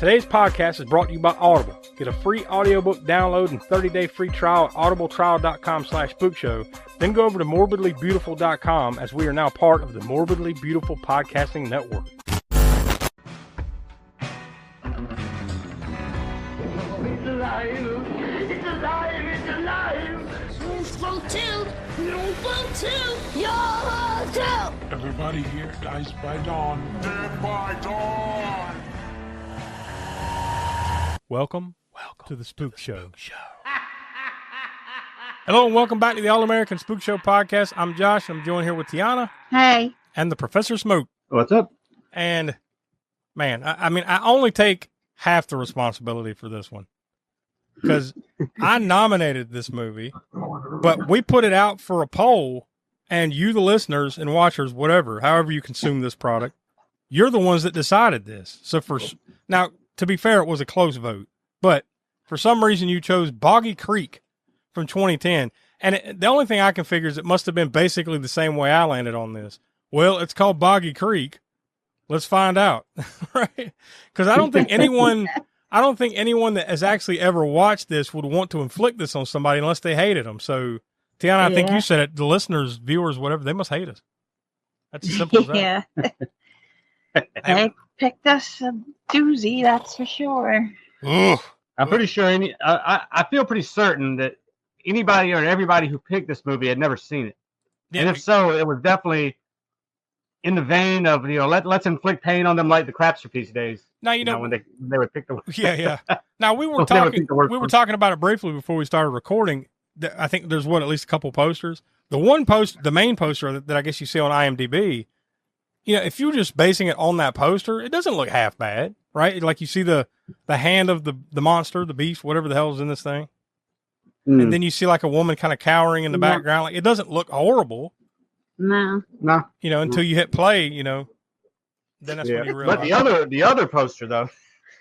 Today's podcast is brought to you by Audible. Get a free audiobook download and 30-day free trial at audibletrial.com/spookshow. Then go over to morbidlybeautiful.com as we are now part of the Morbidly Beautiful Podcasting Network. It's alive! It's alive! It's alive! You're too! You're too! You're too! Everybody here dies by dawn. Dead by dawn! Welcome to the Spook Show. Hello and welcome back to the All-American Spook Show podcast. I'm Josh. I'm joined here with Tiana. Hey. And the Professor Smoke. What's up? And, man, I only take half the responsibility for this one. Because I nominated this movie, but we put it out for a poll, and you, the listeners and watchers, whatever, however you consume this product, you're the ones that decided this. So now, to be fair, it was a close vote, but for some reason you chose Boggy Creek from 2010. And the only thing I can figure is it must have been basically the same way I landed on this. Well, it's called Boggy Creek. Let's find out. Right? Because I don't think anyone that has actually ever watched this would want to inflict this on somebody unless they hated them. So, Tiana, I think you said it. The listeners, viewers, whatever, they must hate us. That's as simple as that. Yeah. They picked us a doozy, that's for sure. Ugh. I'm pretty sure I feel pretty certain that anybody or everybody who picked this movie had never seen it. Yeah, and if so, it was definitely in the vein of, let's inflict pain on them like the Crapster days. Now, you know when they would pick the word. Yeah. Now we were talking about it briefly before we started recording. I think there's at least a couple posters. The main poster that I guess you see on IMDb, if you're just basing it on that poster, it doesn't look half bad, right? Like you see the hand of the monster, the beast, whatever the hell is in this thing. And then you see like a woman kind of cowering in the background. Like it doesn't look horrible. No. Until you hit play, then that's when you realize. But the other poster though,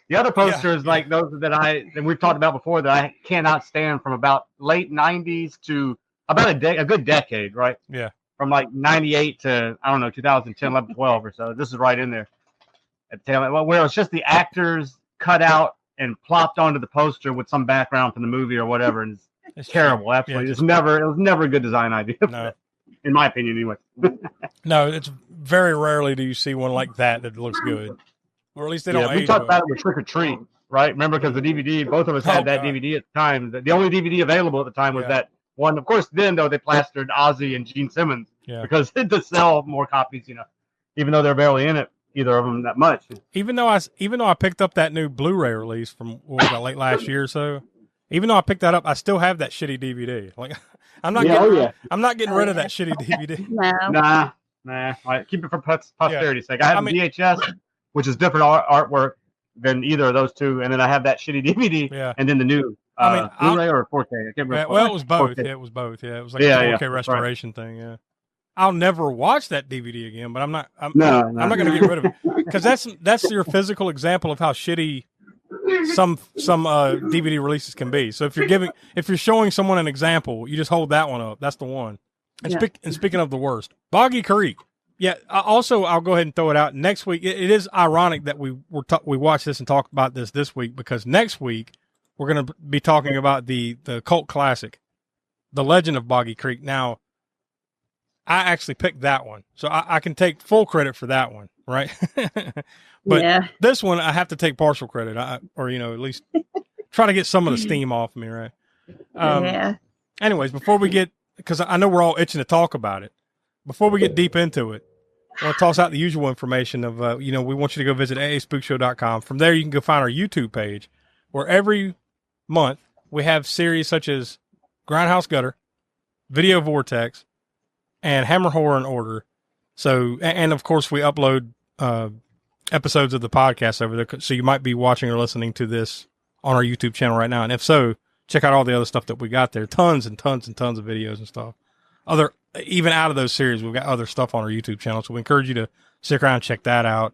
is like those that we've talked about before that I cannot stand from about late 90s to about a good decade, right? Yeah. From like 98 to, 2010, 11, 12 or so. This is right in there. At the tail end, where it's just the actors cut out and plopped onto the poster with some background from the movie or whatever. And it's terrible. Absolutely. It was never a good design idea. No. In my opinion, anyway. No, it's very rarely do you see one like that looks good. Or at least they don't age. We talked about it with Trick or Treat, right? Remember, because the DVD, both of us had that DVD at the time. The only DVD available at the time was that one. Of course, then, though, they plastered Ozzy and Gene Simmons because to sell more copies, even though they're barely in it, either of them that much. Even though I picked up that new Blu-ray release from late last year or so, even though I picked that up, I still have that shitty DVD. Like, I'm not getting rid of that shitty DVD. No. Nah. Right, keep it for posterity's sake. I have VHS, which is different artwork than either of those two, and then I have that shitty DVD, and then the new Blu-ray or 4K. I can't remember. Well, it was both. 4K. Yeah, it was both. Yeah, it was like a 4K restoration thing. Yeah, I'll never watch that DVD again, but I'm not going to get rid of it because that's your physical example of how shitty some DVD releases can be. So if you're showing someone an example, you just hold that one up. That's the one. And speaking of the worst, Boggy Creek. Yeah. I'll go ahead and throw it out next week. It is ironic that we watched this and talked about this week because next week we're going to be talking about the cult classic, The Legend of Boggy Creek. Now, I actually picked that one, so I can take full credit for that one, right? But this one I have to take partial credit, or at least try to get some of the steam off me, right? Anyways, before we get, because I know we're all itching to talk about it, before we get deep into it, I want to toss out the usual information of, we want you to go visit aaspookshow.com. From there, you can go find our YouTube page, where every month we have series such as Grindhouse Gutter, Video Vortex, and Hammer Horror in Order. So, and of course, we upload episodes of the podcast over there. So you might be watching or listening to this on our YouTube channel right now. And if so, check out all the other stuff that we got there. Tons and tons and tons of videos and stuff. Even out of those series, we've got other stuff on our YouTube channel. So we encourage you to stick around and check that out.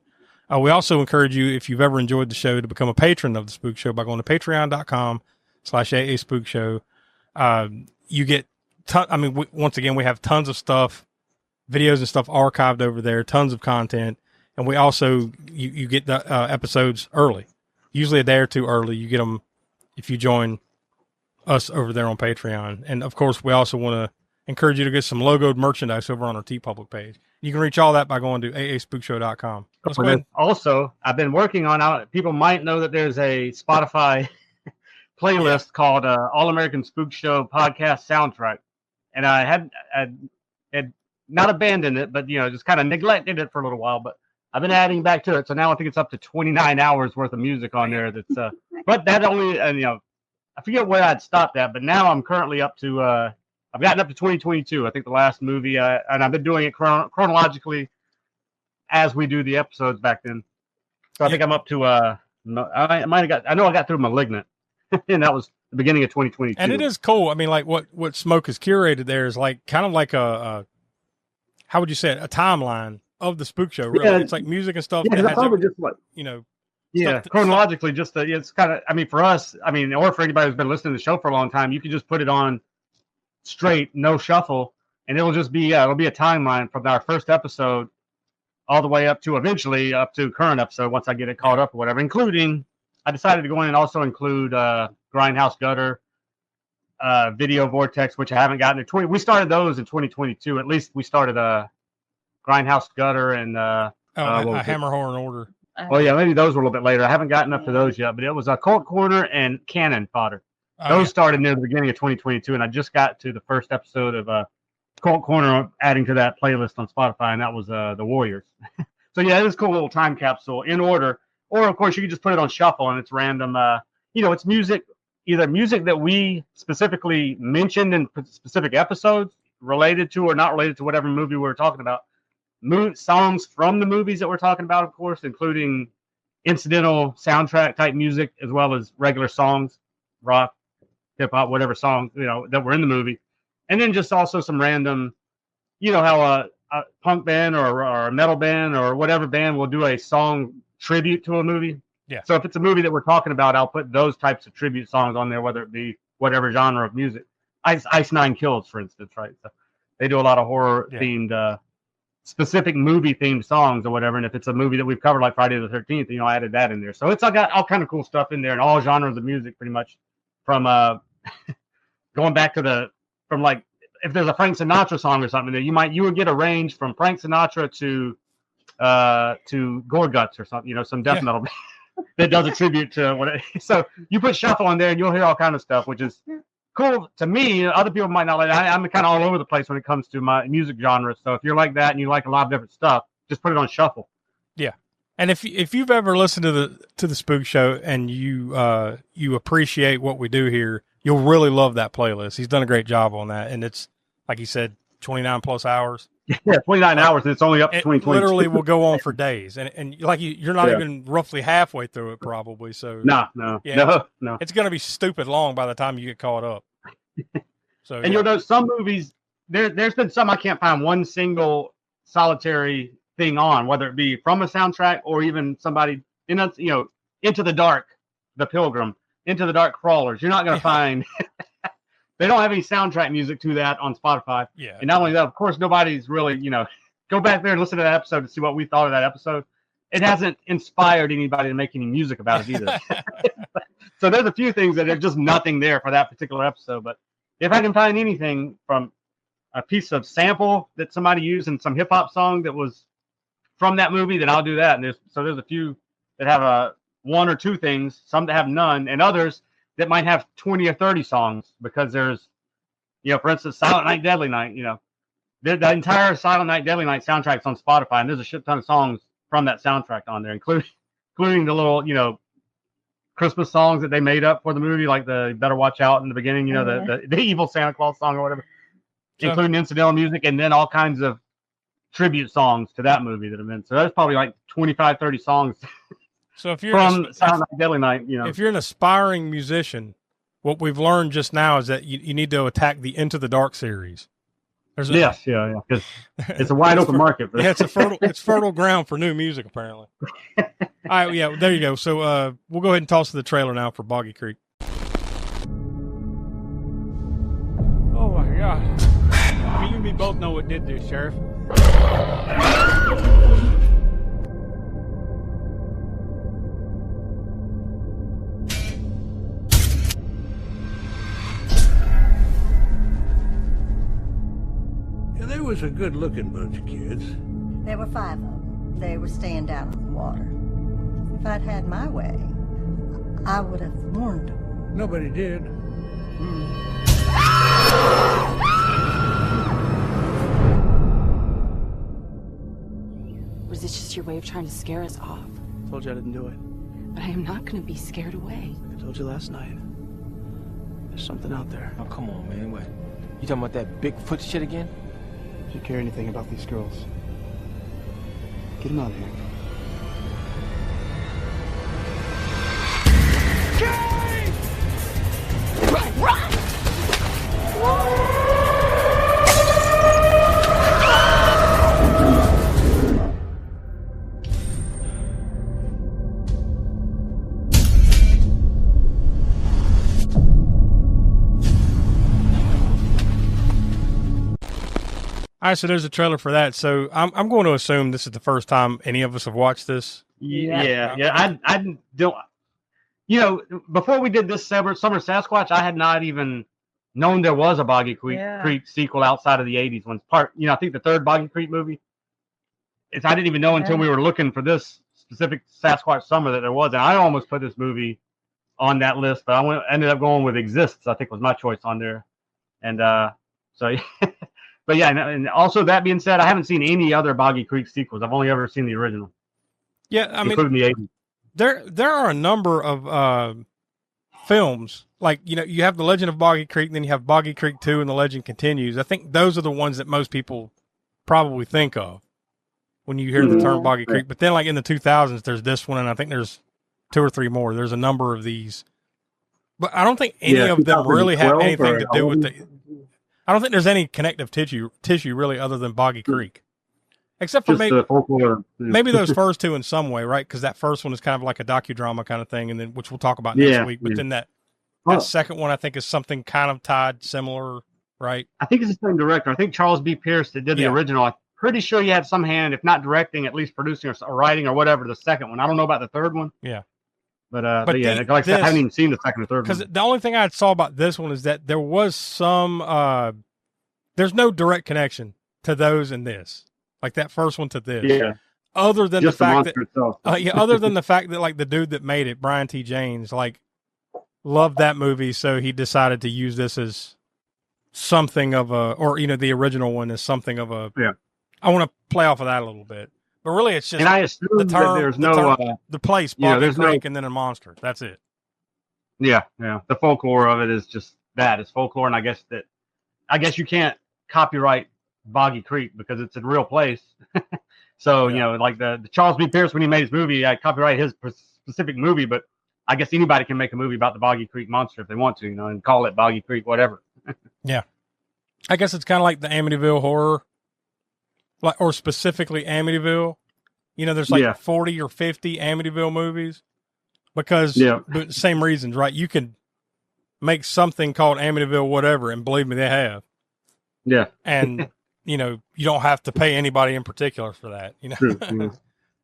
We also encourage you, if you've ever enjoyed the show, to become a patron of the Spook Show by going to patreon.com/AASpookshow. You get, once again, we have tons of stuff, videos and stuff archived over there, tons of content. And we also, you get the episodes early. usually a day or two early. You get them if you join us over there on Patreon. And of course, we also want to encourage you to get some logoed merchandise over on our TeePublic page. You can reach all that by going to aaspookshow.com. Let's go ahead. Also, I've been working on, people might know that there's a Spotify playlist called All American Spook Show Podcast Soundtrack. And I had not abandoned it, but, just kind of neglected it for a little while. But I've been adding back to it. So now I think it's up to 29 hours worth of music on there. That's but that only, I forget where I'd stopped at, but now I'm currently up to, I've gotten up to 2022. I think the last movie, and I've been doing it chronologically as we do the episodes back then. So I think I'm up to, I know I got through Malignant, and that was the beginning of 2022. And it is cool. I mean, like what Smoke has curated there is like kind of like a how would you say it? A timeline of the Spook Show. Really, it's like music and stuff. Yeah, that's probably just what chronologically. Just it's kind of. I mean, for us, or for anybody who's been listening to the show for a long time, you can just put it on straight, no shuffle, and it'll just be it'll be a timeline from our first episode all the way up to eventually up to current episode once I get it caught up or whatever. Including, I decided to go in and also include Grindhouse Gutter, Video Vortex, which I haven't gotten to. We started those in 2022. At least we started Grindhouse Gutter and a Hammerhorn Order. Oh yeah, maybe those were a little bit later. I haven't gotten up to those yet, but it was a Cult Corner and Cannon Fodder. Those started near the beginning of 2022, and I just got to the first episode of Cult Corner, adding to that playlist on Spotify, and that was the Warriors. So yeah, it is a cool little time capsule in order. Or of course, you can just put it on shuffle, and it's random. It's music, either music that we specifically mentioned in specific episodes, related to or not related to whatever movie we were talking about. Songs from the movies that we're talking about, of course, including incidental soundtrack type music, as well as regular songs, rock, hip hop, whatever songs, that were in the movie. And then just also some random, how a punk band or a metal band or whatever band will do a song tribute to a movie. Yeah. So if it's a movie that we're talking about, I'll put those types of tribute songs on there, whether it be whatever genre of music. Ice Nine Kills, for instance, right? So they do a lot of horror themed, specific movie themed songs or whatever. And if it's a movie that we've covered, like Friday the 13th, I added that in there. So I got all kind of cool stuff in there and all genres of music, pretty much, from going back to from like, if there's a Frank Sinatra song or something there, you would get a range from Frank Sinatra to Gore Guts or something, some death metal that does a tribute to what. So you put shuffle on there and you'll hear all kind of stuff, which is cool to me. Other people might not like that. I'm kind of all over the place when it comes to my music genre. So if you're like that and you like a lot of different stuff, just put it on shuffle. Yeah. And if you've ever listened to the Spook Show and you appreciate what we do here, you'll really love that playlist. He's done a great job on that, and it's like he said, 29 plus hours. Yeah, 29 hours, and it's only up to 2022. Literally will go on for days, and like you're not even roughly halfway through it, probably. So no. It's going to be stupid long by the time you get caught up. So and you'll know some movies. There's been some I can't find one single solitary thing on, whether it be from a soundtrack or even somebody Into the Dark, The Pilgrim, Into the Dark Crawlers. You're not going to find. They don't have any soundtrack music to that on Spotify. Yeah. And not only that, of course, nobody's really, go back there and listen to that episode to see what we thought of that episode. It hasn't inspired anybody to make any music about it either. So there's a few things that are just nothing there for that particular episode. But if I can find anything from a piece of sample that somebody used in some hip hop song that was from that movie, then I'll do that. And there's a few that have one or two things, some that have none, and others that might have 20 or 30 songs, because there's, for instance, Silent Night, Deadly Night, the entire Silent Night, Deadly Night soundtrack's on Spotify, and there's a shit ton of songs from that soundtrack on there, including the little, Christmas songs that they made up for the movie, like the Better Watch Out in the beginning, the evil Santa Claus song or whatever, including incidental music, and then all kinds of tribute songs to that movie that have been. So that's probably like 25, 30 songs. So if you're from Silent Night, Deadly Night, if you're an aspiring musician, what we've learned just now is that you need to attack the Into the Dark series. Yes, because it's a wide open market. Yeah, it's fertile ground for new music, apparently. All right, yeah, there you go. So we'll go ahead and toss to the trailer now for Boggy Creek. Oh my God! Me and me both know what did this, Sheriff. was a good-looking bunch of kids. There were 5 of them. They were staying down in the water. If I'd had my way, I would have warned them. Nobody did. Was this just your way of trying to scare us off? I told you I didn't do it. But I am not going to be scared away. I told you last night. There's something out there. Oh, come on, man. What? You talking about that Bigfoot shit again? If you care anything about these girls, get them out of here. Run, run! All right, so there's a trailer for that. So I'm going to assume this is the first time any of us have watched this. Yeah. I don't. You know, before we did this Summer Sasquatch, I had not even known there was a Boggy Creek sequel outside of the '80s. When I think the third Boggy Creek movie. I didn't even know until we were looking for this specific Sasquatch Summer that there was, and I almost put this movie on that list, but ended up going with Exists. I think was my choice on there, and so. But yeah, and also that being said, I haven't seen any other Boggy Creek sequels. I've only ever seen the original. Yeah, I mean, including the '80s. There are a number of films, like, you have The Legend of Boggy Creek, then you have Boggy Creek 2 and The Legend Continues. I think those are the ones that most people probably think of when you hear the term Boggy Creek. But then, like, in the 2000s, there's this one, and I think there's 2 or 3 more. There's a number of these. But I don't think any of them really have anything to do with the... I don't think there's any connective tissue really other than Boggy Creek. Except for maybe those first 2 in some way, right? Because that first one is kind of like a docudrama kind of thing, and then which we'll talk about next week. But then that second one, I think, is something kind of tied similar, right? I think it's the same director. I think Charles B. Pierce that did the original. I'm pretty sure you had some hand, if not directing, at least producing or writing or whatever, the second one. I don't know about the third one. Yeah. But yeah, like I said, I haven't even seen the second or third one. Because the only thing I saw about this one is that there was some, there's no direct connection to those in this. Like that first one to this. Yeah. Other than just the fact that, other than the fact that, like, the dude that made it, Brian T. James, like, loved that movie, so he decided to use this as something of a, or, the original one as something of a, I want to play off of that a little bit. But really, it's just and I assume the term, that there's the place, Boggy Creek, and then a monster. That's it. Yeah. The folklore of it is just that. It's folklore, and I guess you can't copyright Boggy Creek because it's a real place. So, like the Charles B. Pierce, when he made his movie, I copyright his specific movie, but I guess anybody can make a movie about the Boggy Creek monster if they want to, and call it Boggy Creek, whatever. Yeah. I guess it's kind of like the Amityville horror, or specifically Amityville. There's like 40 or 50 Amityville movies because the same reasons, right? You can make something called Amityville whatever, and believe me, they have. Yeah. And, you don't have to pay anybody in particular for that, True.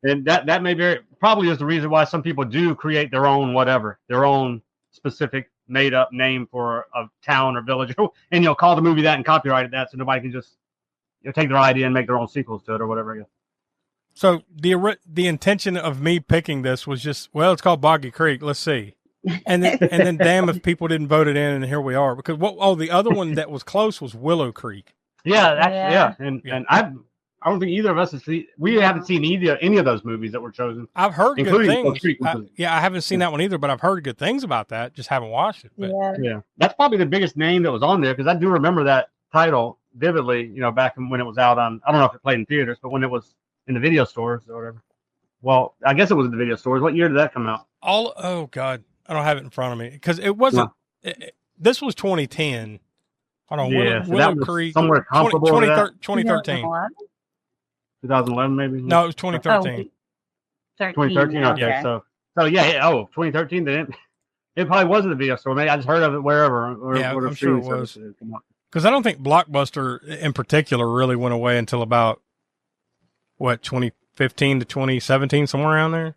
And that may probably is the reason why some people do create their own whatever, their own specific made up name for a town or village, and call the movie that and copyright it that, so nobody can just take their idea and make their own sequels to it or whatever. I guess. So the intention of me picking this was just, well, it's called Boggy Creek. Let's see, and then damn if people didn't vote it in, and here we are. Because the other one that was close was Willow Creek. Yeah, and I don't think either of us we haven't seen any of those movies that were chosen. I've heard good things. I haven't seen that one either, but I've heard good things about that. Just haven't watched it. But. Yeah, that's probably the biggest name that was on there because I do remember that title vividly. Back when it was out on, I don't know if it played in theaters, but when it was in the video stores or whatever. Well, I guess it was in the video stores. What year did that come out? Oh God, I don't have it in front of me because it wasn't. This was 2010. Hold on, Willow Creek. Somewhere comparable 2013. 2011 maybe? No, it was 2013. 2013, okay. So 2013, then it probably was in the video store. Maybe I just heard of it wherever. I'm sure it was. Because I don't think Blockbuster in particular really went away until about, 2015 to 2017, somewhere around there?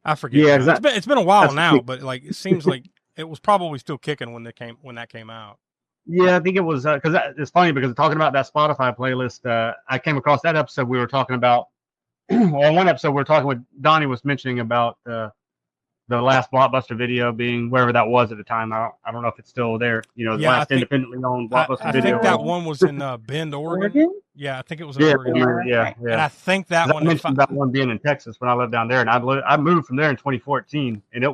I forget. Yeah, it's been a while now, but it seems like it was probably still kicking when that came out. Yeah, I think it was because it's funny because talking about that Spotify playlist, I came across that episode we were talking about. Well, one episode we were talking with Donnie was mentioning about the last Blockbuster video being wherever that was at the time. I don't know if it's still there. The last independently owned Blockbuster video. I think that one was in Bend, Oregon. Yeah, I think it was in Oregon. Yeah. And I think that one. I mentioned that one being in Texas when I lived down there, and I moved from there in 2014, and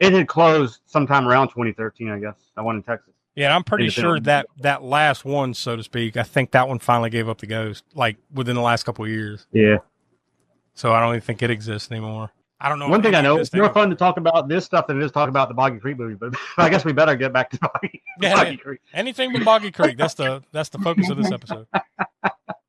it had closed sometime around 2013, I guess. That one in Texas. Yeah, I'm pretty sure that last one, so to speak, I think that one finally gave up the ghost, like within the last couple of years. Yeah. So I don't even think it exists anymore. I don't know. One thing I know, it's more fun to talk about this stuff than it is talk about the Boggy Creek movie, but I guess we better get back to Boggy Creek. Anything but Boggy Creek. That's the focus of this episode.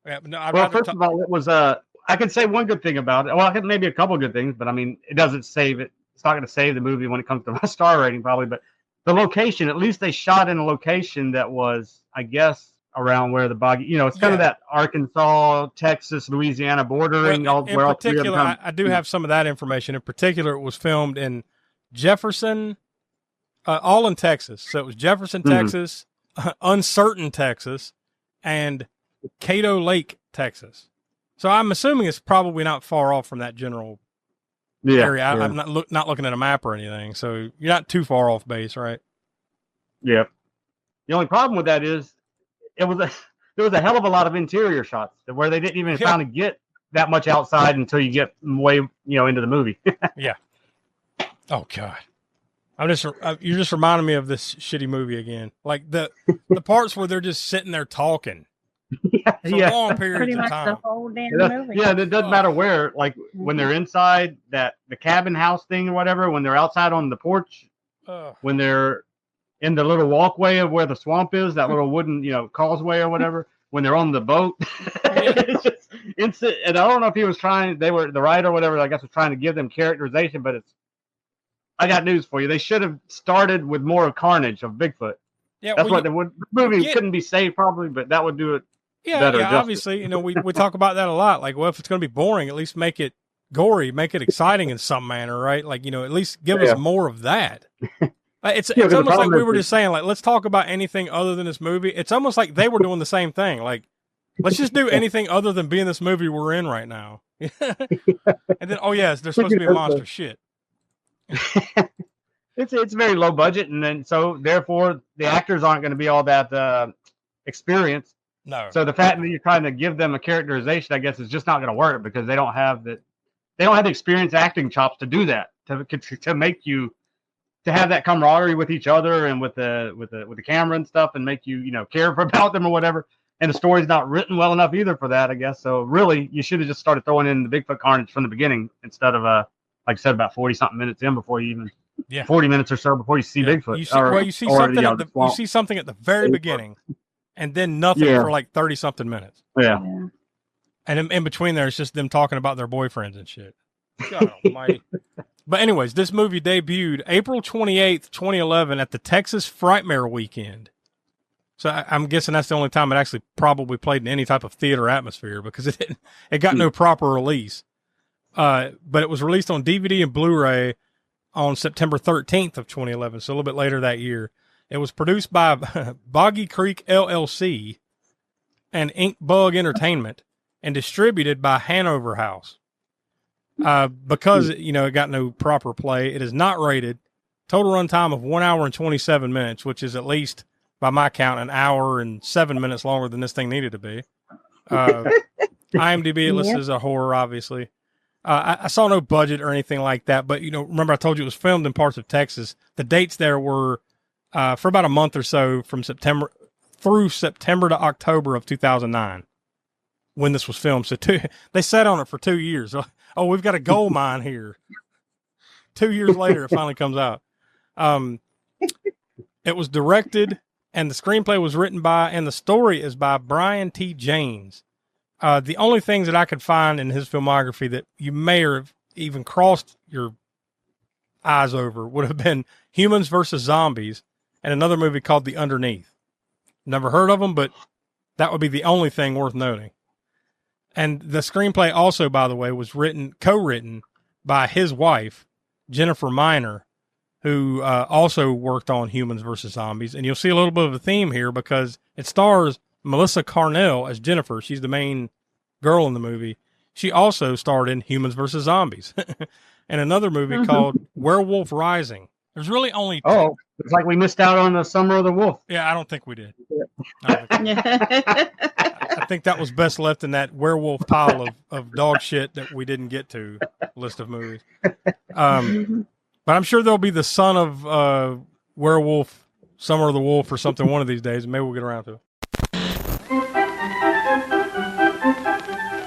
Yeah, no, first of all, it was I can say one good thing about it. Well, I can maybe a couple good things, but I mean, it doesn't save it. It's not going to save the movie when it comes to my star rating, probably. But the location, at least they shot in a location that was, I guess, around where the Boggy, it's kind of that Arkansas, Texas, Louisiana bordering. Well, in particular, I do have some of that information. In particular, it was filmed in Jefferson, all in Texas. So it was Jefferson, Texas, Uncertain, Texas, and Cato Lake, Texas. So I'm assuming it's probably not far off from that general area. I'm not looking at a map or anything. So you're not too far off base, right? Yeah. The only problem with that is there was a hell of a lot of interior shots where they didn't even kind of get that much outside until you get way into the movie. Yeah. Oh God. You're just reminding me of this shitty movie again. Like the parts where they're just sitting there talking. Long periods of time. The whole damn movie. Yeah, it doesn't matter where. Like when they're inside the cabin house thing or whatever, when they're outside on the porch, when they're in the little walkway of where the swamp is, that little wooden, causeway or whatever, when they're on the boat. It's just instant. And I don't know if the writer or whatever, I guess, was trying to give them characterization, but I got news for you. They should have started with more carnage of Bigfoot. Yeah, that's what the movie couldn't be saved probably, but that would do it better. Yeah, obviously, we talk about that a lot. Like, well, if it's going to be boring, at least make it gory, make it exciting in some manner, right? Like, at least give us more of that. It's almost like we were just saying, like, let's talk about anything other than this movie. It's almost like they were doing the same thing. Like, let's just do anything other than being this movie we're in right now. And then, there's supposed to be a monster. Shit. It's very low budget, and then so therefore the actors aren't going to be all that experienced. No. So the fact that you're trying to give them a characterization, I guess, is just not going to work because they don't have the experienced acting chops to do that to make you to have that camaraderie with each other and with the camera and stuff and make you care about them or whatever. And the story's not written well enough either for that, I guess. So really, you should have just started throwing in the Bigfoot carnage from the beginning instead of like I said, about 40-something minutes in before you even. Yeah. 40 minutes or so before you see Bigfoot. You see something at the very beginning, and then nothing for like 30-something minutes. Yeah. And in between there, it's just them talking about their boyfriends and shit. God almighty. But anyways, this movie debuted April 28th, 2011 at the Texas Frightmare Weekend. So I'm guessing that's the only time it actually probably played in any type of theater atmosphere because it got no proper release. But it was released on DVD and Blu-ray on September 13th of 2011, so a little bit later that year. It was produced by Boggy Creek LLC and Ink Bug Entertainment and distributed by Hanover House. Because it got no proper play, it is not rated. Total runtime of 1 hour and 27 minutes, which is at least, by my count, an hour and 7 minutes longer than this thing needed to be. IMDb, it lists as a horror, obviously. I saw no budget or anything like that, but, remember I told you it was filmed in parts of Texas. The dates there were for about a month or so from September to October of 2009 when this was filmed. So they sat on it for 2 years. Oh, we've got a gold mine here. 2 years later, it finally comes out. It was directed and the screenplay was written by, and the story is by Brian T. James. The only things that I could find in his filmography that you may have even crossed your eyes over would have been Humans versus Zombies and another movie called The Underneath. Never heard of them, but that would be the only thing worth noting. And the screenplay also, by the way, was co-written by his wife, Jennifer Miner, who also worked on Humans versus Zombies. And you'll see a little bit of a theme here because it stars Melissa Carnell as Jennifer. She's the main girl in the movie. She also starred in Humans versus Zombies and another movie called Werewolf Rising. There's really only two. Oh, it's like we missed out on the Summer of the Wolf. Yeah, I don't think we did. I think that was best left in that werewolf pile of dog shit that we didn't get to list of movies. But I'm sure there'll be the son of Werewolf, Summer of the Wolf or something one of these days, and maybe we'll get around to it.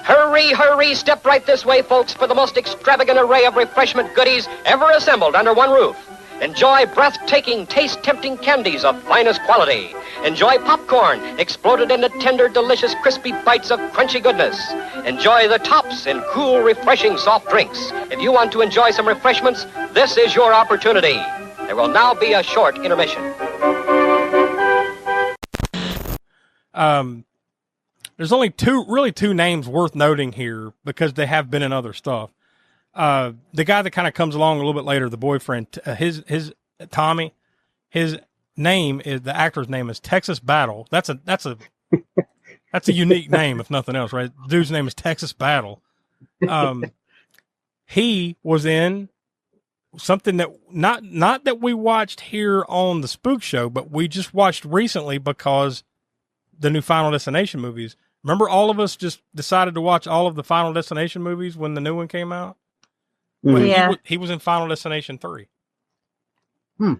Hurry, hurry, step right this way, folks, for the most extravagant array of refreshment goodies ever assembled under one roof. Enjoy breathtaking, taste-tempting candies of finest quality. Enjoy popcorn, exploded into tender, delicious, crispy bites of crunchy goodness. Enjoy the tops in cool, refreshing soft drinks. If you want to enjoy some refreshments, this is your opportunity. There will now be a short intermission. There's only two names worth noting here because they have been in other stuff. The guy that kind of comes along a little bit later, the boyfriend, his Tommy, his name is, the actor's name is Texas Battle. That's a unique name, if nothing else, right? The dude's name is Texas Battle. He was in something that not that we watched here on the Spook Show, but we just watched recently because the new Final Destination movies. Remember, all of us just decided to watch all of the Final Destination movies when the new one came out? Well, yeah. He was in Final Destination 3.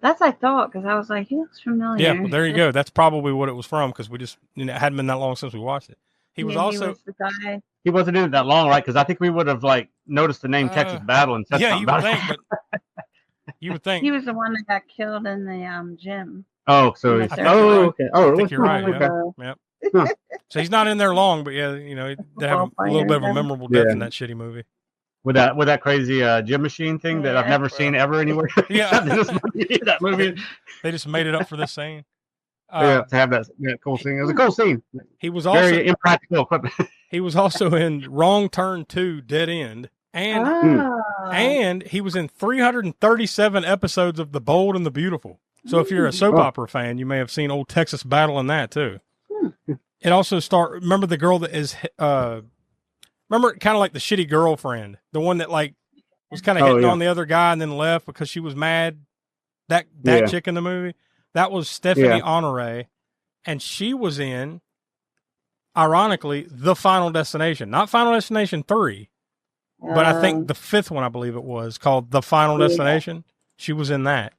That's I thought, because I was like, he looks familiar. Yeah, well, there you go. That's probably what it was from, because we just, it hadn't been that long since we watched it. He was also... He was the guy. He wasn't in it that long, right? Because I think we would have, noticed the name Texas Battle and said something about it. But you would think. He was the one that got killed in the gym. Oh, so he's... okay. Oh, I think you're right. Yep. Yep. So he's not in there long, but yeah, he did have a little bit of a memorable death in that shitty movie. With that crazy gym machine thing that I've never seen ever anywhere. Yeah, that movie. They just made it up for this scene. To have that cool scene. It was a cool scene. He was also very impractical equipment. He was also in Wrong Turn 2: Dead End, and he was in 337 episodes of The Bold and the Beautiful. So if you're a soap opera fan, you may have seen old Texas Battle in that too. It also remember the girl that is, remember kind of like the shitty girlfriend, the one that was kind of hitting on the other guy and then left because she was mad. That chick in the movie, that was Stephanie Honore, and she was in, ironically, The Final Destination, not Final Destination 3, but I think the fifth one, I believe it was called The Final Destination. She was in that,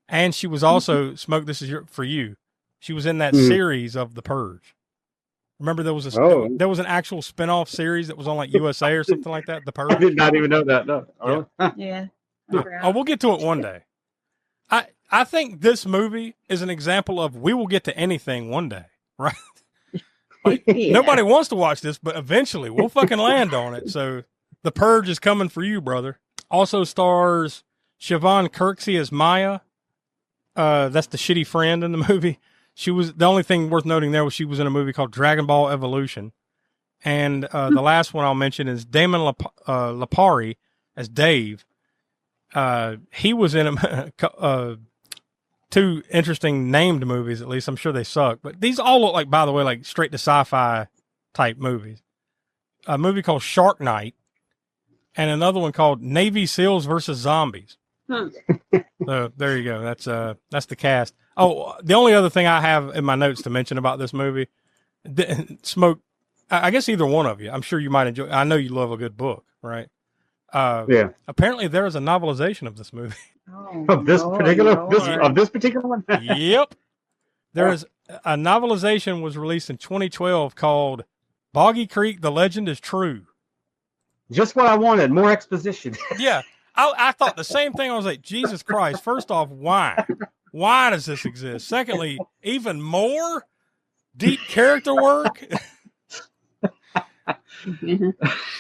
and she was also Smoke. This is for you. She was in that series of The Purge. Remember there was there was an actual spin-off series that was on USA or something like that, The Purge? I did not even know that. No. Yeah. Oh, we'll get to it one day. I think this movie is an example of we will get to anything one day, right? Nobody wants to watch this, but eventually we'll fucking land on it. So The Purge is coming for you, brother. Also stars Siobhan Kirksey as Maya. That's the shitty friend in the movie. She was, the only thing worth noting there was she was in a movie called Dragon Ball Evolution. And the last one I'll mention is Damon Lapari as Dave. He was in two interesting named movies, at least. I'm sure they suck. But these all look like, by the way, like straight to sci-fi type movies. A movie called Shark Night and another one called Navy SEALs versus Zombies. So there you go. That's the cast. Oh, the only other thing I have in my notes to mention about this movie, Smoke, I guess either one of you, I'm sure you might enjoy. I know you love a good book, right? Apparently there is a novelization of this movie. Of this particular one? Yep. There is a novelization was released in 2012 called Boggy Creek, The Legend is True. Just what I wanted, more exposition. Yeah. I thought the same thing. I was like, Jesus Christ. First off, why? Why does this exist? Secondly, even more deep character work.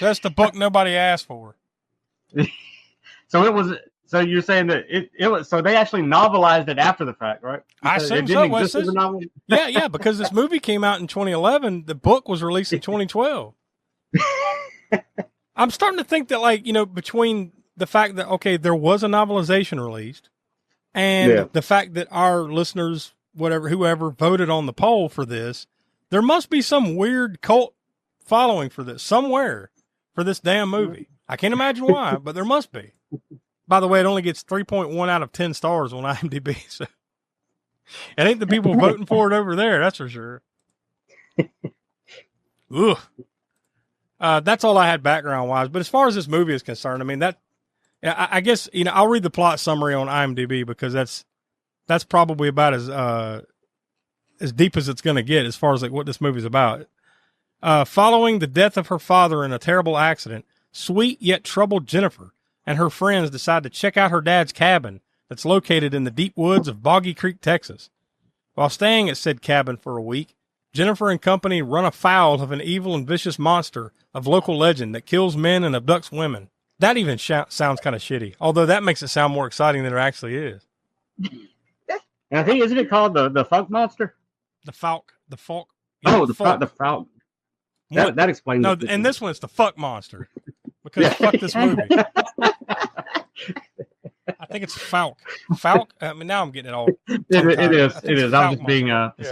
That's the book nobody asked for. So you're saying that it was, so they actually novelized it after the fact, right? I assume so. Yeah, because this movie came out in 2011. The book was released in 2012. I'm starting to think that, between the fact that, okay, there was a novelization released, And the fact that our listeners, whoever voted on the poll for this, there must be some weird cult following for this somewhere for this damn movie. I can't imagine why, but there must be. By the way, it only gets 3.1 out of 10 stars on IMDb. So it ain't the people voting for it over there. That's for sure. Ugh. That's all I had background wise. But as far as this movie is concerned, I mean, I guess, I'll read the plot summary on IMDb because that's probably about as deep as it's going to get as far as like what this movie's about. Following the death of her father in a terrible accident, sweet yet troubled Jennifer and her friends decide to check out her dad's cabin that's located in the deep woods of Boggy Creek, Texas. While staying at said cabin for a week, Jennifer and company run afoul of an evil and vicious monster of local legend that kills men and abducts women. That even sounds kind of shitty, although that makes it sound more exciting than it actually is. And I think, isn't it called the Funk Monster? The Falk. Yeah, the Falk. That explains it. No, and this one it's the Fuck Monster. Because fuck this movie. I think it's Falk. Falk? I mean, now I'm getting it all. It is. I'm just being I was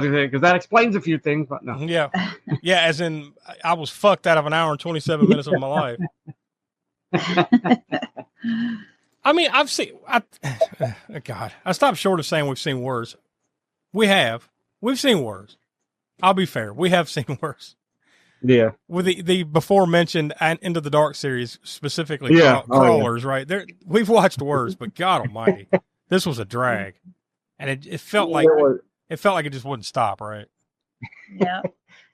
gonna say, because that explains a few things, but no. Yeah. As in, I was fucked out of an hour and 27 minutes of my life. I mean, God, I stopped short of saying we've seen worse. We've seen worse. I'll be fair. We have seen worse. Yeah. With the before mentioned Into the Dark series, specifically Crawlers, right? We've watched worse, but God almighty, this was a drag. And it felt like it just wouldn't stop, right? Yeah.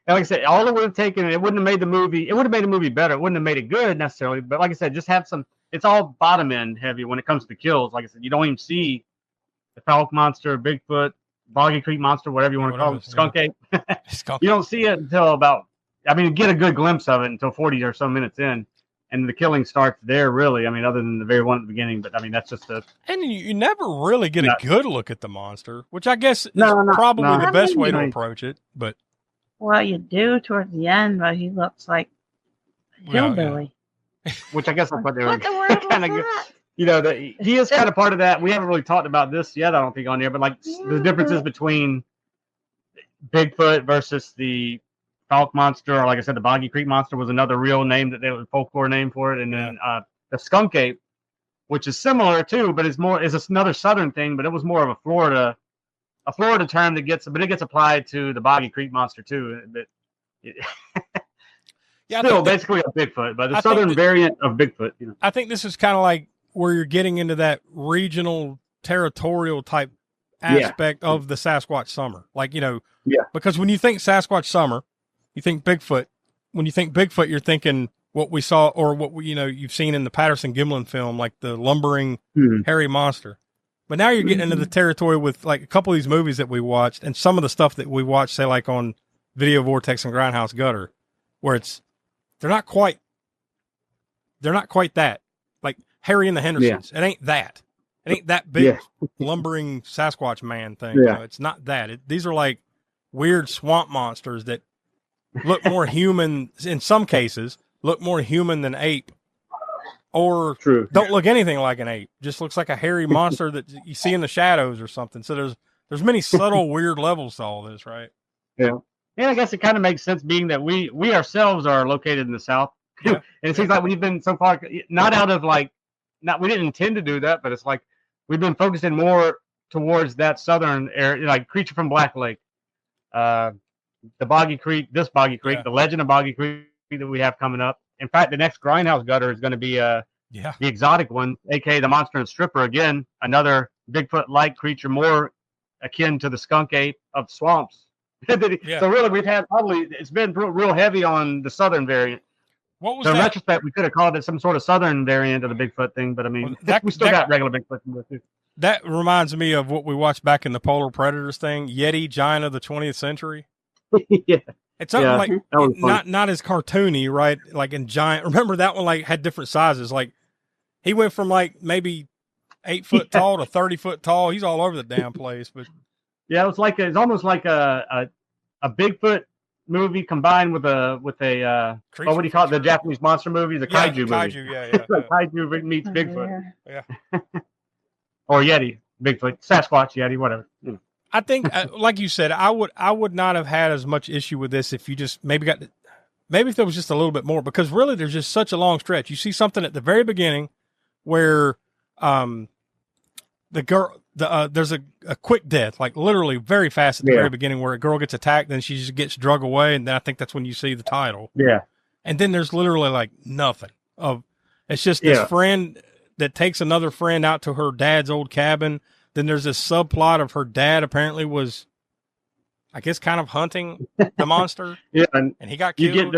Like I said, all it would have taken, it wouldn't have made the movie, it would have made the movie better. It wouldn't have made it good necessarily, but like I said, just have some, it's all bottom end heavy when it comes to kills. Like I said, you don't even see the Falk Monster, Bigfoot, Boggy Creek Monster, whatever you want to call it, Skunk Ape. You don't see it until get a good glimpse of it until 40 or so minutes in. And the killing starts there, really. I mean, other than the very one at the beginning, but I mean, that's just And you never really get a good look at the monster, which I guess is probably the best way to approach it. But well, you do towards the end, but he looks like a hillbilly. Which I guess that's what they were kind of. He is kind of part of that. We haven't really talked about this yet, I don't think, on there, but like the differences between Bigfoot versus the Falk Monster, or like I said, the Boggy Creek Monster was another real name that they was a folklore name for it, and then the Skunk Ape, which is similar too, but is another southern thing, but it was more of a Florida term that gets applied to the Boggy Creek Monster too. But still basically a Bigfoot, but the southern variant of Bigfoot. I think this is kind of like where you're getting into that regional, territorial type aspect of the Sasquatch Summer, because when you think Sasquatch Summer, you think Bigfoot. When you think Bigfoot, you're thinking what we saw or what you've seen in the Patterson Gimlin film, like the lumbering hairy monster. But now you're getting into the territory with like a couple of these movies that we watched and some of the stuff that we watched, say like on Video Vortex and Grindhouse Gutter, where they're not quite that. Like Harry and the Hendersons. It ain't that. It ain't that big lumbering Sasquatch man thing. It's not that. These are like weird swamp monsters that look more human, in some cases, look more human than ape, or don't look anything like an ape. Just looks like a hairy monster that you see in the shadows or something. So there's many subtle, weird levels to all this, right? Yeah. And I guess it kind of makes sense, being that we ourselves are located in the South. And it seems like we've been so far, we didn't intend to do that, but it's like we've been focusing more towards that southern area, like Creature from Black Lake, the Boggy Creek, the Legend of Boggy Creek that we have coming up. In fact, the next Grindhouse Gutter is going to be the exotic one, aka the Monster and Stripper. Again, another Bigfoot-like creature, more akin to the Skunk Ape of swamps. So really, it's been real heavy on the southern variant. What was in retrospect, we could have called it some sort of southern variant of the Bigfoot thing, but I mean, we still got regular Bigfoot too. That reminds me of what we watched back in the Polar Predators thing, Yeti, giant of the 20th century. It's something like not as cartoony, right? Like in giant. Remember that one like had different sizes. Like he went from like maybe 8 foot tall to 30 foot tall. He's all over the damn place. But it's almost like a Bigfoot movie combined with a what do you call it? The Japanese monster movie, the kaiju movie. Kaiju, yeah. Kaiju meets Bigfoot. Yeah. Or Yeti, Bigfoot, Sasquatch, Yeti, whatever. I think, like you said, I would not have had as much issue with this if you just maybe if there was just a little bit more, because really there's just such a long stretch. You see something at the very beginning where the girl, there's a quick death, like literally very fast at the very beginning, where a girl gets attacked, then she just gets drug away, and then I think that's when you see the title. Yeah. And then there's literally like nothing of. It's just this friend that takes another friend out to her dad's old cabin. Then there's this subplot of her dad apparently was, I guess, kind of hunting the monster. And he got killed.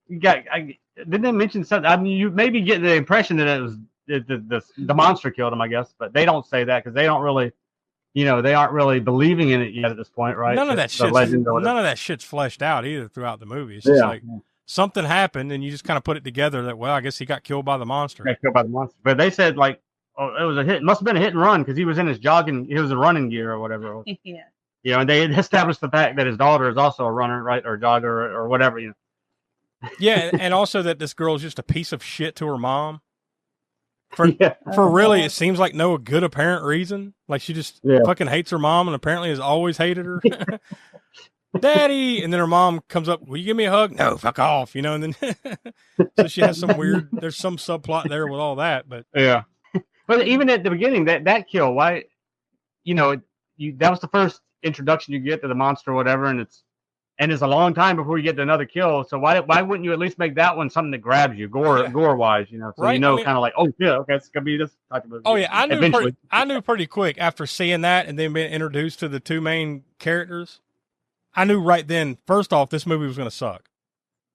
Didn't they mention something? I mean, you maybe get the impression that it was the monster killed him, I guess, but they don't say that because they don't really, they aren't really believing in it yet at this point, right? None of that shit's fleshed out either throughout the movie. It's just like something happened, and you just kind of put it together that, well, I guess he got killed by the monster. Got killed by the monster, but they said like, oh, it was a hit. It must have been a hit and run because he was in his running gear or whatever. Yeah. And they established the fact that his daughter is also a runner, right, or jogger or whatever. Yeah, and also that this girl's just a piece of shit to her mom. For really, it seems like no good apparent reason. Like she just fucking hates her mom and apparently has always hated her. Daddy, and then her mom comes up, will you give me a hug? No, fuck off, and then so she has there's some subplot there with all that, but but even at the beginning, that kill, why, that was the first introduction you get to the monster or whatever, and it's a long time before you get to another kill. So why wouldn't you at least make that one something that grabs you gore wise, so right? Kind of like, oh yeah, okay, it's gonna be this type of movie. Oh yeah, I knew pretty quick after seeing that and then being introduced to the two main characters. I knew right then, first off, this movie was gonna suck.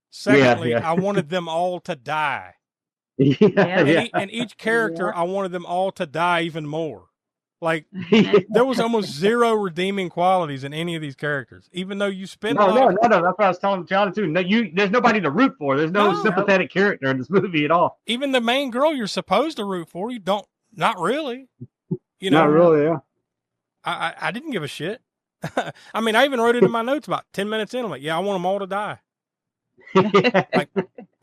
Secondly, I wanted them all to die. And each character, I wanted them all to die even more. Like there was almost zero redeeming qualities in any of these characters, even though you spend no. That's what I was telling John too. No, there's nobody to root for. There's no sympathetic character in this movie at all. Even the main girl you're supposed to root for, you don't. Not really. Not really. Yeah. I didn't give a shit. I mean, I even wrote it in my notes about 10 minutes in. I'm like, I want them all to die. Like,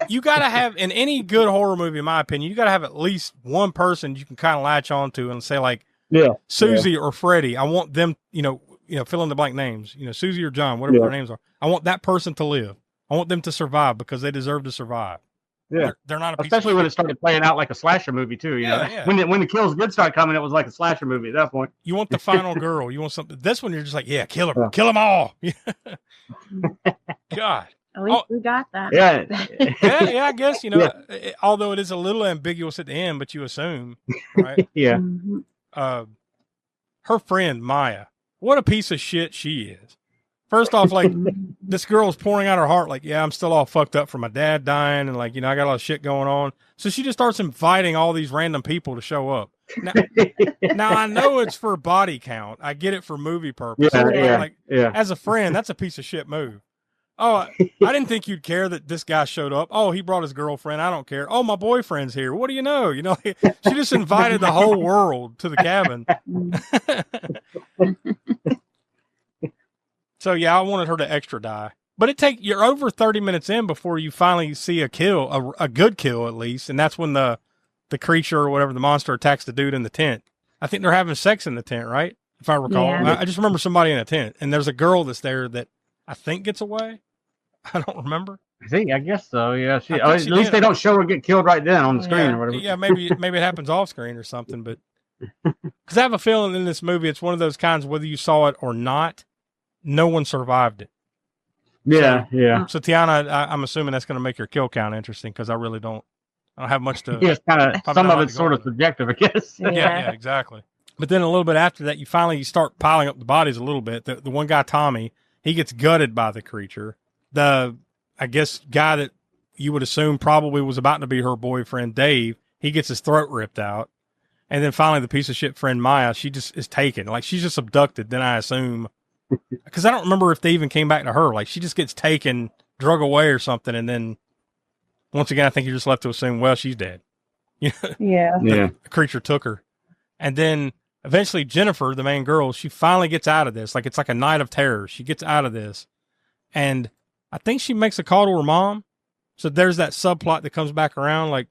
you got to have, in any good horror movie, in my opinion, you got to have at least one person you can kind of latch on to and say, like, Susie or Freddie, I want them, fill in the blank names, Susie or John, whatever their names are. I want that person to live. I want them to survive because they deserve to survive. Yeah. They're not a piece especially of when it started playing out like a slasher movie too. When the kills did start coming, it was like a slasher movie at that point. You want the final girl. You want something. This one, you're just like, kill her, kill them all. God. At least we got that. I guess, although it is a little ambiguous at the end, but you assume, right? Yeah. Her friend, Maya, what a piece of shit she is. First off, like, this girl's pouring out her heart, like, I'm still all fucked up from my dad dying, and, like, I got a lot of shit going on. So she just starts inviting all these random people to show up. Now I know it's for body count. I get it for movie purposes. As a friend, that's a piece of shit move. Oh, I didn't think you'd care that this guy showed up. Oh, he brought his girlfriend. I don't care. Oh, my boyfriend's here. What do you know? She just invited the whole world to the cabin. So I wanted her to extra die. But you're over 30 minutes in before you finally see a kill, a good kill at least, and that's when the creature or whatever, the monster, attacks the dude in the tent. I think they're having sex in the tent, right? If I recall. Yeah. I just remember somebody in a tent, and there's a girl that's there that I think gets away. I don't remember. I guess so. Yeah, at least they don't show her get killed right then on the screen or whatever. Yeah, maybe it happens off screen or something. But because I have a feeling in this movie, it's one of those kinds, whether you saw it or not, no one survived it. Yeah, So Tiana, I'm assuming that's going to make your kill count interesting because I really don't have much to. Yeah, it's kind of some of it's sort of subjective, I guess. Yeah, exactly. But then a little bit after that, you start piling up the bodies a little bit. The one guy, Tommy, he gets gutted by the creature. The, I guess, guy that you would assume probably was about to be her boyfriend, Dave, he gets his throat ripped out. And then finally the piece of shit friend, Maya, she just is taken. Like, she's just abducted, then I assume. Because I don't remember if they even came back to her. Like, she just gets taken, drug away or something. And then, once again, I think you're just left to assume, well, she's dead. The creature took her. And then, eventually, Jennifer, the main girl, she finally gets out of this. Like, it's like a night of terror. She gets out of this. And I think she makes a call to her mom. So there's that subplot that comes back around, like,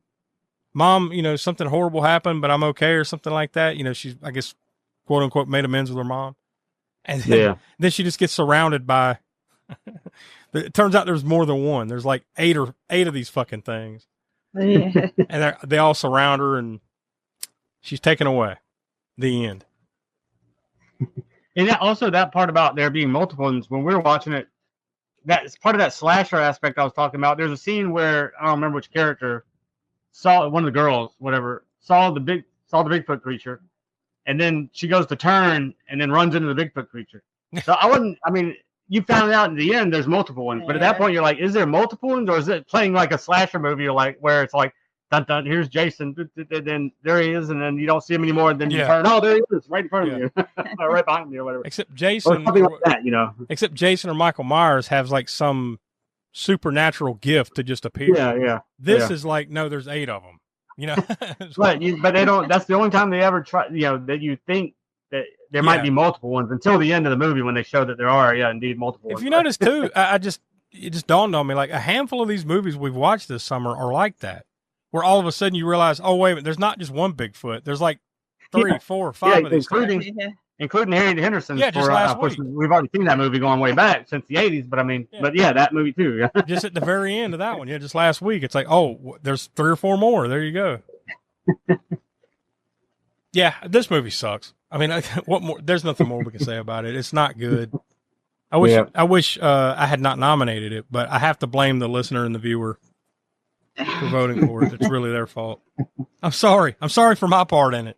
Mom, something horrible happened, but I'm okay, or something like that. She's, I guess, quote unquote, made amends with her mom. And then she just gets surrounded by, it turns out there's more than one. There's like eight of these fucking things. Yeah. And they all surround her, and she's taken away. The end. And also that part about there being multiple ones, when we were watching it, that's part of that slasher aspect I was talking about. There's a scene where, I don't remember which character, saw one of the girls, whatever, saw the Bigfoot creature, and then she goes to turn and then runs into the Bigfoot creature. So you found out in the end there's multiple ones, but at that point you're like, is there multiple ones, or is it playing like a slasher movie, or like where it's like, dun dun, here's Jason, then there he is, and then you don't see him anymore, and then you turn, oh, there he is, right in front of you, or right behind you, or whatever. Except Jason, or something like that, Except Jason or Michael Myers has like some supernatural gift to just appear. Yeah. This is like, no, there's 8 of them. Right, but they don't. That's the only time they ever try. That you think that there might be multiple ones until the end of the movie when they show that there are, indeed, multiple ones. If you notice too, it just dawned on me, like a handful of these movies we've watched this summer are like that, where all of a sudden you realize, oh wait a minute, there's not just one Bigfoot. There's like 3, 4, 5 of these, including Harry Henderson. Yeah, just last week. We've already seen that movie going way back since the 80s, but that movie too. Just at the very end of that one, just last week, it's like, oh, there's 3 or 4 more. There you go. Yeah, this movie sucks. I mean, what more? There's nothing more we can say about it. It's not good. I wish I had not nominated it, but I have to blame the listener and the viewer for voting for it. It's really their fault. I'm sorry. I'm sorry for my part in it.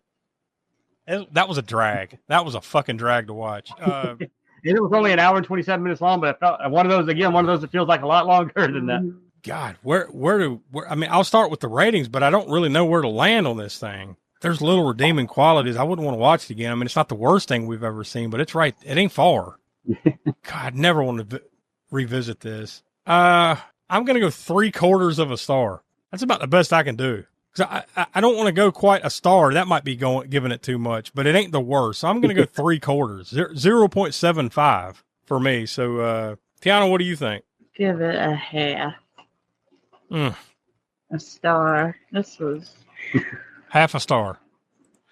That was a drag. That was a fucking drag to watch. It was only an hour and 27 minutes long, but I felt one of those that feels like a lot longer than that. God, where I mean, I'll start with the ratings, but I don't really know where to land on this thing. There's little redeeming qualities. I wouldn't want to watch it again. I mean, it's not the worst thing we've ever seen, but it's right. It ain't far. God, never want to revisit this. I'm going to go 3/4 of a star. That's about the best I can do. Cause I don't want to go quite a star. That might be giving it too much, but it ain't the worst. So I'm going to go 3/4, 0.75 for me. So, Tiana, what do you think? Give it a half. A star. This was half a star.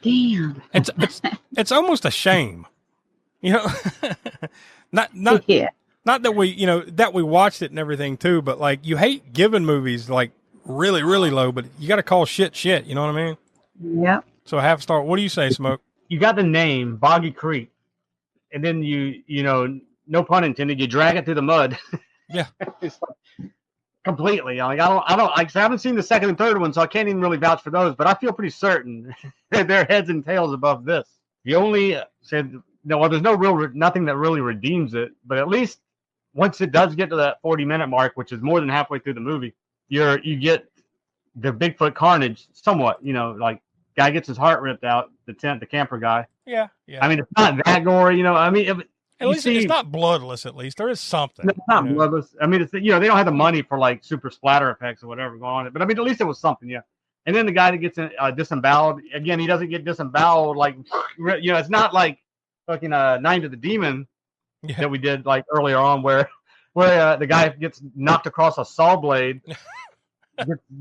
Damn. It's almost a shame. Not that we, that we watched it and everything too, but like you hate giving movies like really, really low, but you got to call shit. You know what I mean? Yep. So half a star. What do you say, Smoke? You got the name Boggy Creek, and then you no pun intended, you drag it through the mud. Yeah. It's like, completely. Like I haven't seen the second and third one, so I can't even really vouch for those. But I feel pretty certain that they're heads and tails above this. The only said there's nothing that really redeems it. But at least once it does get to that 40-minute mark, which is more than halfway through the movie, you get the Bigfoot carnage somewhat. Like guy gets his heart ripped out. The camper guy. Yeah. I mean, it's not that gory. I mean. At least it's not bloodless. At least there is something. No, it's not bloodless. I mean, it's they don't have the money for like super splatter effects or whatever going on. But I mean, at least it was something, yeah. And then the guy that gets disemboweled again, he doesn't get disemboweled like it's not like fucking Night of the Demon that we did like earlier on where the guy gets knocked across a saw blade,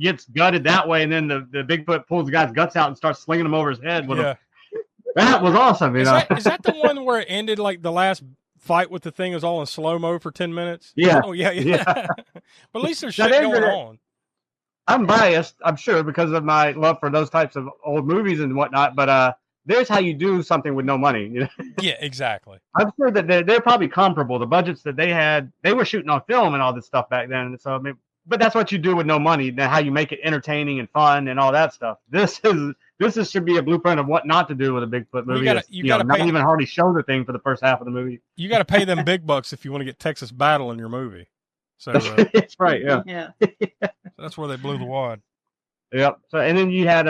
gets gutted that way, and then the Bigfoot pulls the guy's guts out and starts slinging them over his head with him. That was awesome, Is that the one where it ended like the last fight with the thing was all in slow-mo for 10 minutes? Yeah. Oh, yeah. But at least there's shit going on. I'm biased, I'm sure, because of my love for those types of old movies and whatnot, but there's how you do something with no money. Yeah, exactly. I'm sure that they're probably comparable. The budgets that they had, they were shooting on film and all this stuff back then. So, I mean, but that's what you do with no money, then how you make it entertaining and fun and all that stuff. This should be a blueprint of what not to do with a Bigfoot movie. You gotta not even hardly show the thing for the first half of the movie. You got to pay them big bucks if you want to get Texas Battle in your movie. So that's right. Yeah. That's where they blew the wad. Yep. So and then you had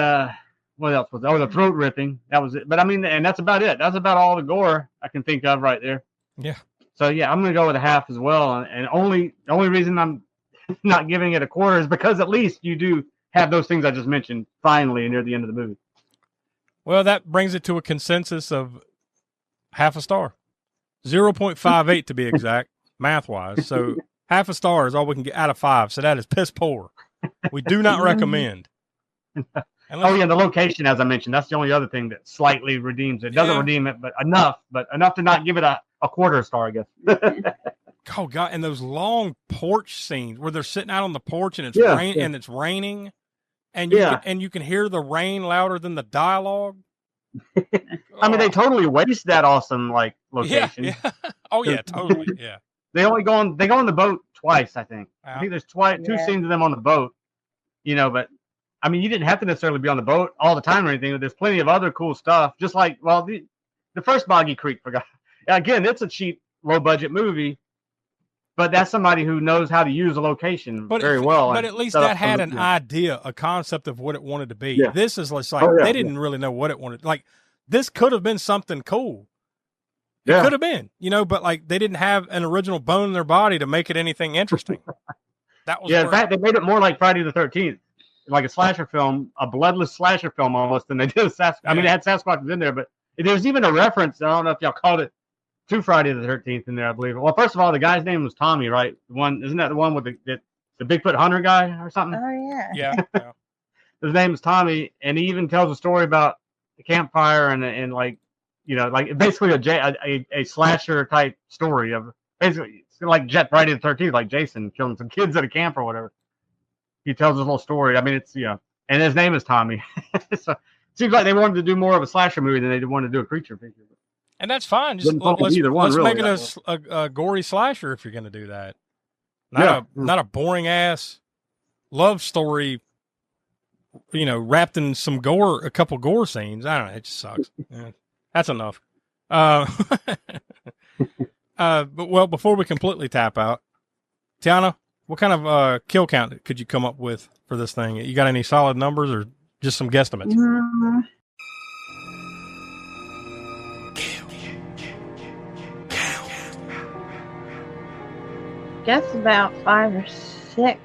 what else was there? Oh, the throat ripping. That was it. But I mean, and that's about it. That's about all the gore I can think of right there. Yeah. So yeah, I'm gonna go with a half as well. And the only reason I'm not giving it a quarter is because at least you do have those things I just mentioned finally near the end of the movie. Well, that brings it to a consensus of half a star. 0.58 to be exact. math wise. So half a star is all we can get out of 5. So that is piss poor. We do not recommend. The location, as I mentioned, that's the only other thing that slightly redeems it. Doesn't redeem it, but enough to not give it a quarter star, I guess. Oh God! And those long porch scenes where they're sitting out on the porch and it's raining, and you can hear the rain louder than the dialogue. I mean, they totally waste that awesome location. Yeah. Oh yeah, totally. Yeah. They go on the boat twice, I think. I think there's two scenes of them on the boat. But I mean, you didn't have to necessarily be on the boat all the time or anything. But there's plenty of other cool stuff. Just like the first Boggy Creek. Again, it's a cheap, low budget movie. But that's somebody who knows how to use a location very well. But at least that had an idea, a concept of what it wanted to be. Yeah. This is like they didn't really know what it wanted. Like this could have been something cool. It could have been, but they didn't have an original bone in their body to make it anything interesting. That was in fact, they made it more like Friday the 13th, like a slasher film, a bloodless slasher film almost, than they did with Sasquatch. I mean, it had Sasquatch in there, but there's even a reference. I don't know if y'all called it to Friday the 13th in there, I believe. Well, first of all, the guy's name was Tommy, right? Isn't that the one with the Bigfoot hunter guy or something? Oh yeah. Yeah. His name is Tommy, and he even tells a story about the campfire and basically a slasher type story of basically it's like Friday the 13th, like Jason killing some kids at a camp or whatever. He tells his little story. I mean, it's and his name is Tommy. So it seems like they wanted to do more of a slasher movie than they wanted to do a creature feature. And that's fine. Just let's make it a gory slasher if you're going to do that. Not a boring ass love story, wrapped in some gore, a couple gore scenes. I don't know. It just sucks. That's enough. But before we completely tap out, Tiana, what kind of kill count could you come up with for this thing? You got any solid numbers or just some guesstimates? Guess about 5 or 6.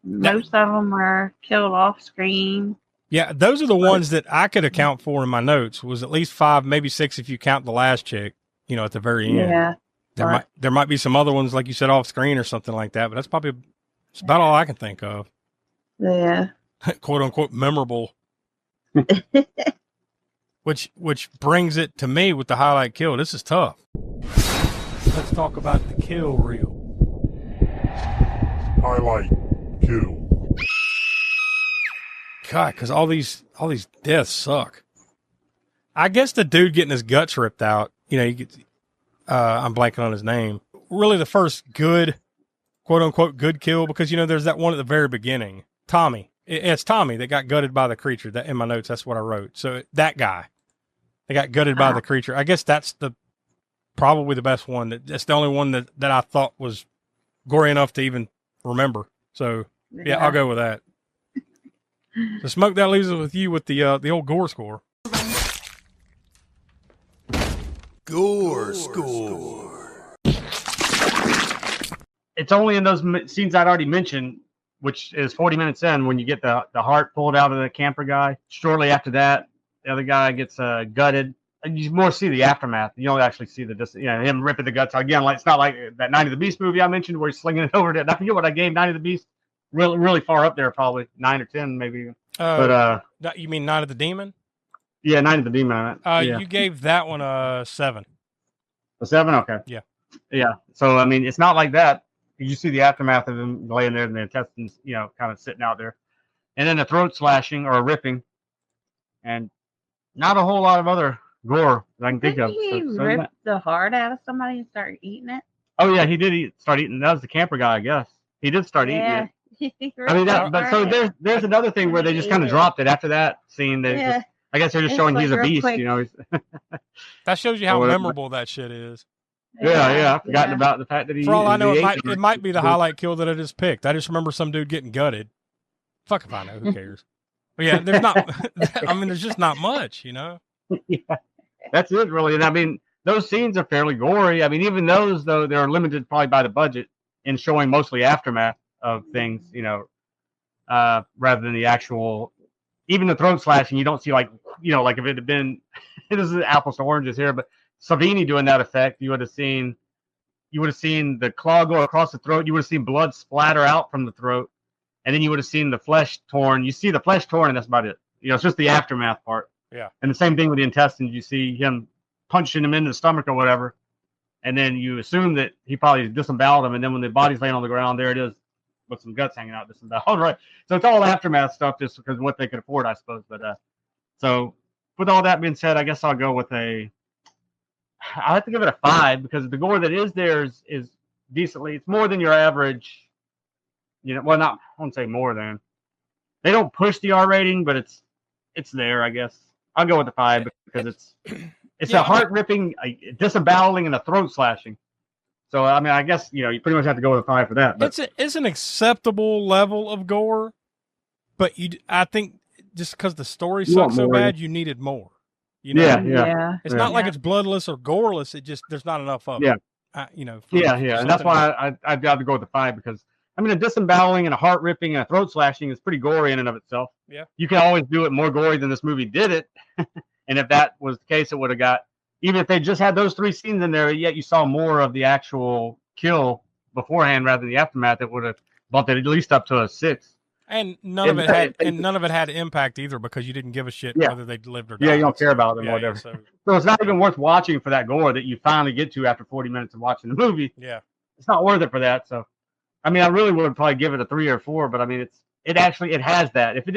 Most of them were killed off screen. Yeah, those are the ones that I could account for in my notes. Was at least 5, maybe 6 if you count the last chick. At the very end. Yeah. There might be some other ones like you said off screen or something like that, but that's about all I can think of. Yeah. Quote unquote memorable. Which brings it to me with the highlight kill. This is tough. Let's talk about the kill reel. Highlight kill. God, because all these deaths suck. I guess the dude getting his guts ripped out, you get, I'm blanking on his name. Really the first good, quote unquote, good kill, because, there's that one at the very beginning. Tommy. It's Tommy that got gutted by the creature. That in my notes, that's what I wrote. So that guy, they got gutted by the creature. I guess that's probably the best one. That's the only one that I thought was gory enough to even remember. So yeah, I'll go with that. The Smoke, that leaves us with you with the old gore score. Gore score. It's only in those scenes I'd already mentioned, which is 40 minutes in, when you get the heart pulled out of the camper guy. Shortly after that, the other guy gets gutted. And you more see the aftermath. You don't actually see him ripping the guts out. Again, it's not like that Night of the Beast movie I mentioned where he's slinging it over to. I forget what I gave Night of the Beast. Really, really far up there, probably 9 or 10, maybe. You mean Night of the Demon? Yeah, Night of the Demon. You gave that one a 7. A 7? Okay. Yeah. Yeah. So I mean, it's not like that. You see the aftermath of him laying there and the intestines, kind of sitting out there, and then a throat slashing or a ripping, and not a whole lot of other gore that I can think of. He ripped the heart out of somebody and started eating it? Oh yeah, he did start eating. That was the camper guy, I guess. He did start eating it. I mean, there's another thing where they just kind of dropped it after that scene. I guess they're just showing he's a beast, That shows you how memorable that shit is. Yeah, I've forgotten about the fact that he. For all I know, it might be the highlight kill that I just picked. I just remember some dude getting gutted. Fuck if I know. Who cares? But yeah, there's not. I mean, there's just not much, Yeah, that's it, really. And I mean, those scenes are fairly gory. I mean, even those though, they're limited probably by the budget in showing mostly aftermath of things, rather than the actual. Even the throat slashing, you don't see like if it had been. This is apples to oranges here, but Savini doing that effect, you would have seen you would have seen the claw go across the throat. You would have seen blood splatter out from the throat, and then you would have seen the flesh torn. You see the flesh torn, and that's about it. It's just the aftermath part. Yeah. And the same thing with the intestines. You see him punching him into the stomach or whatever, and then you assume that he probably disemboweled him, and then when the body's laying on the ground, there it is with some guts hanging out disemboweled, right? So it's all aftermath stuff just because of what they could afford, I suppose. But so with all that being said, I guess I'll go with I have to give it a 5 because the gore that is there is decently. It's more than your average. Well, not I won't say more than. They don't push the R rating, but it's there, I guess. I'll go with the 5 because it's a heart ripping, a disemboweling, and a throat slashing. So I mean, I guess you pretty much have to go with a 5 for that. But it's an acceptable level of gore, but I think just because the story sucks so bad, you needed more. Yeah. It's not like it's bloodless or goreless. It just there's not enough of it. And that's why I'd have to go with the 5 because I mean, a disemboweling and a heart ripping and a throat slashing is pretty gory in and of itself. Yeah, you can always do it more gory than this movie did it, and if that was the case, it would have got. Even if they just had those 3 scenes in there, yet you saw more of the actual kill beforehand rather than the aftermath, it would have bumped it at least up to a 6. And none of it had impact either because you didn't give a shit whether they lived or died. Yeah, you don't care about them or whatever. So it's not even worth watching for that gore that you finally get to after 40 minutes of watching the movie. Yeah, it's not worth it for that. So, I mean, I really would probably give it a 3 or 4, but I mean, it has that. If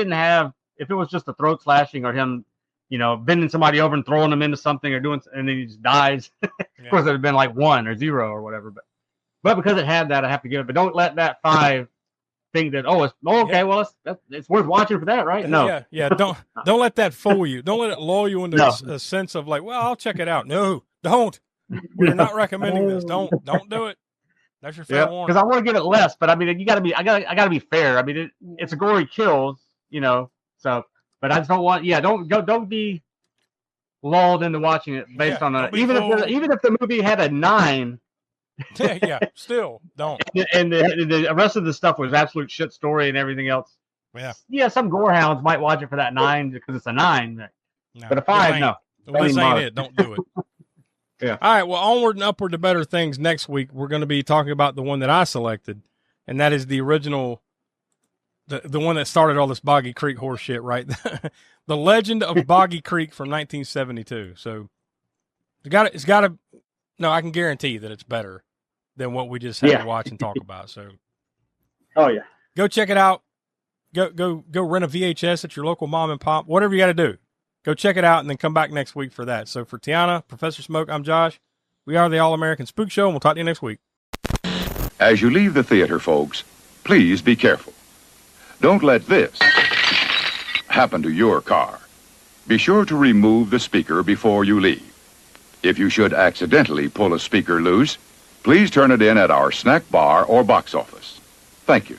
it was just a throat slashing or him, bending somebody over and throwing them into something or doing, and then he just dies. Of course, it'd have been like 1 or 0 or whatever. But because it had that, I have to give it. But don't let that 5 think that well, it's worth watching for that, right? No, Don't let that fool you. Don't let it lull you into a sense of like, well, I'll check it out. No, don't. We're not recommending this. Don't do it. That's your fair warning. Because I want to give it less, but I mean, I gotta be fair. I mean, it's a gory kills, So, but I just don't want. Yeah, don't be lulled into watching it based on even if the movie had a 9. Still don't. And the rest of the stuff was absolute shit story and everything else. Yeah. Some gorehounds might watch it for that 9 because it's a 9, but a 5, no. This ain't it. Don't do it. Yeah. All right. Well, onward and upward to better things. Next week we're going to be talking about the one that I selected, and that is the original, the one that started all this Boggy Creek horse shit, right? The Legend of Boggy Creek from 1972. So it's got to. No, I can guarantee that it's better than what we just had to watch and talk about. So, go check it out. Go rent a VHS at your local mom and pop. Whatever you got to do, go check it out and then come back next week for that. So for Tiana, Professor Smoke, I'm Josh. We are the All-American Spook Show, and we'll talk to you next week. As you leave the theater, folks, please be careful. Don't let this happen to your car. Be sure to remove the speaker before you leave. If you should accidentally pull a speaker loose, please turn it in at our snack bar or box office. Thank you.